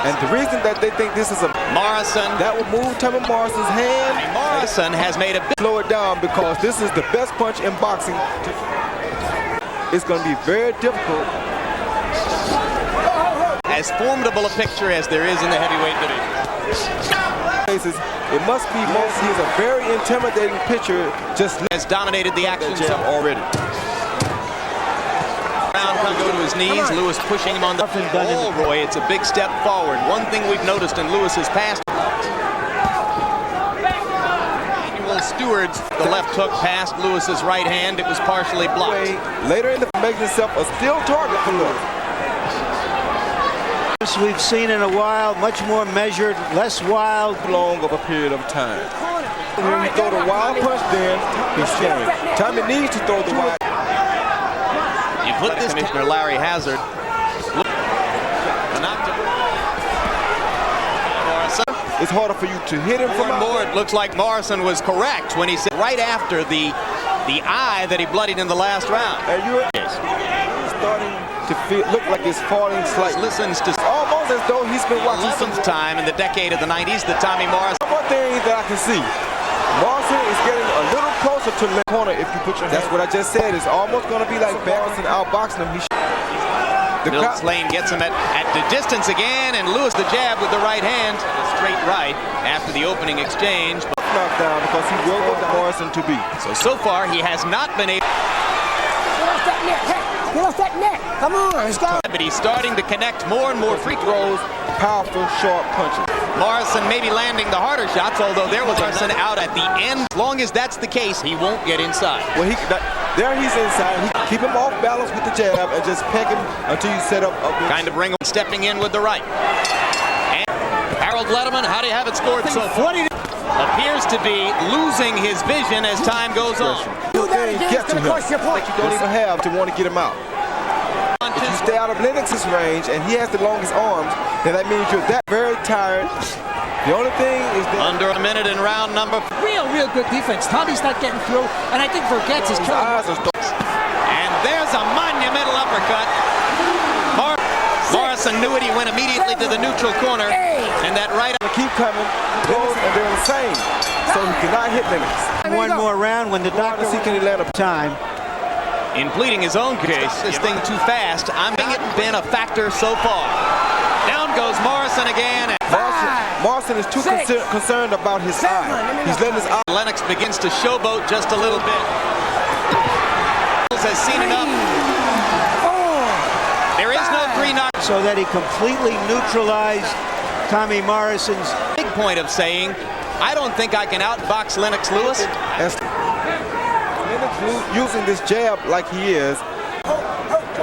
And the reason that they think this is a Morrison, that will move Tommy Morrison's hand. Morrison has made a big Slow it down because this is the best punch in boxing. It's going to be very difficult. as formidable a picture as there is in the heavyweight division. It must be most. He's a very intimidating pitcher. Just has dominated the action already. Brown can go to his knees. Lewis pushing him on the ball. Roy, it's a big step forward. One thing we've noticed in Lewis's past. Stewards, the left hook past Lewis's right hand. It was partially blocked. Later in the making himself a still target for Lewis. We've seen in a while, much more measured, less wild. Long of a period of time. When you throw the wild punch, then he's showing. Tommy needs to throw the wild. You put this Commissioner Larry Hazard. It's harder for you to hit him from more. It looks like Morrison was correct when he said right after the eye that he bloodied in the last round. And you're starting to look like it's falling slightly. Listens to almost as though he's been watching 11th time in the decade of the 90s that Tommy Morrison. One thing that I can see, Morrison is getting a little closer to the corner if you put your. That's what I just said. It's almost going to be like Morrison outboxing him. Mills Lane gets him at the distance again, and Lewis the jab with the right hand, straight right after the opening exchange. Knocked down because he will go to Morrison to beat. So far he has not been able. Get off that net, hey, get off that net. Come on, let's go. But he's starting to connect more and more free throws. Powerful, sharp punches. Morrison maybe landing the harder shots, although there was Morrison out at the end. As long as that's the case, he won't get inside. Well, there he's inside. He keep him off balance with the jab and just peg him until you set up. Kind of ring stepping in with the right. And Harold Letterman, how do you have it scored so far? Appears to be losing his vision as time goes on. You get to him like you don't even have to want to get him out. If you stay out of Lennox's range and he has the longest arms, then that means you're that very tired. The only thing is that under a minute in round number. Real good defense. Tommy's not getting through, and I think forgets his eyes are and there's a monumental uppercut. Morrison knew it. He went immediately to the neutral corner, and that right. Keep coming, and they're insane. So he cannot hit Lennox. One more round when the doctor can land up time. In pleading his own case, this thing too fast. I'm being it been a factor so far. Down goes Morrison again. Morrison is too concerned about his eye. He's letting his eye. Lennox begins to showboat just a little bit. Has seen enough. There is no 3-knock. So that he completely neutralized Tommy Morrison's big point of saying, I don't think I can outbox Lennox Lewis. Lennox using this jab like he is.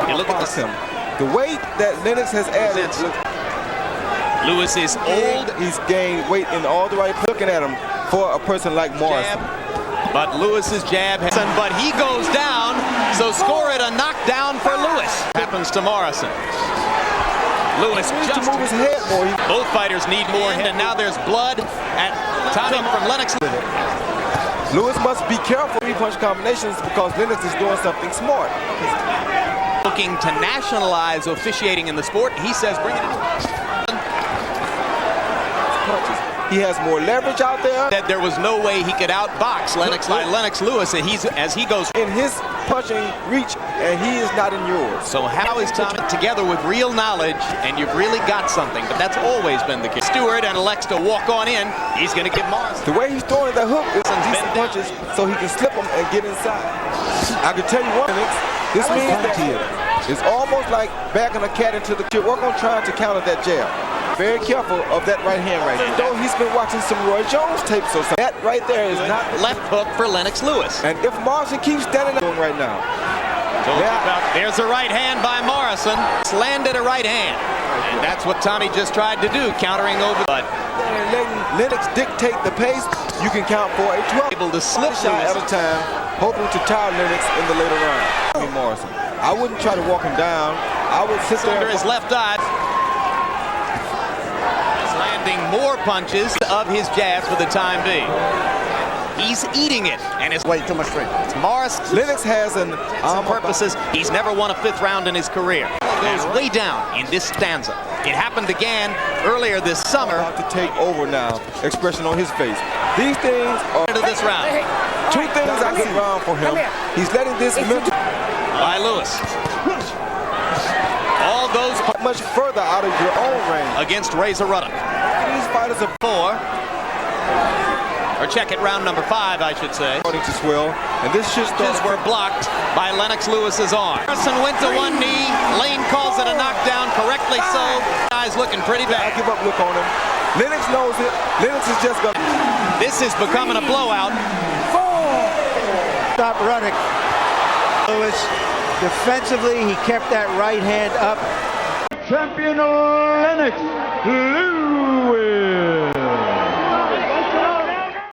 You look at him. The weight that Lennox has added. Lewis is old. He's gained weight in all the right. Looking at him for a person like Morrison. But Lewis's jab, but he goes down. So score it a knockdown for Lewis. Happens to Morrison. Lewis just to move his head more. Both fighters need more, and now there's blood at Tommy from Lennox. Lewis must be careful with punch combinations because Lennox is doing something smart. Looking to nationalize officiating in the sport, he says bring it in. He has more leverage out there. That there was no way he could outbox Lennox Lewis, and as he goes in his punching reach, and he is not in yours. So how is Tommy together with real knowledge, and you've really got something? But that's always been the case. Stewart and elects to walk on in. He's going to give Morrison. The way he's throwing the hook is decent punches, so he can slip them and get inside. I can tell you one thing. This means that it's almost like backing a cat into the. Work on trying to counter that jab. Very careful of that right hand right there. Though he's been watching some Roy Jones tapes or something. That right there is not left hook for Lennox Lewis. And if Morrison keeps standing up right now. There's a right hand by Morrison. Landed a right hand. And that's what Tommy just tried to do, countering over. But letting Lennox dictate the pace, you can count for a 12. Able to slip shot at a time, hoping to tire Lennox in the later round. Morrison. I wouldn't try to walk him down. I would sit there under his left eye. More punches of his jabs for the time being. He's eating it, and it's way too much strength. Morris. Lennox has an purposes. He's never won a 5th round in his career. goes way down in this stanza. It happened again earlier this summer. About to take over now. Expression on his face. These things are Into this round. two things I get around for him. He's letting this mental By Lewis. All goes much further out of your own range. against Razor Ruddock. These fighters are 4. Or check it, round number 5, I should say. starting to swell, and this shit Punches were blocked by Lennox Lewis's arm. Morrison went to one knee. Lane calls it a knockdown, correctly so. Guy's looking pretty I bad. give up look on him. Lennox knows it. Lennox is just gonna. This is becoming a blowout. Stop Ruddock. Lewis, defensively, he kept that right hand up. Champion Lennox Lewis.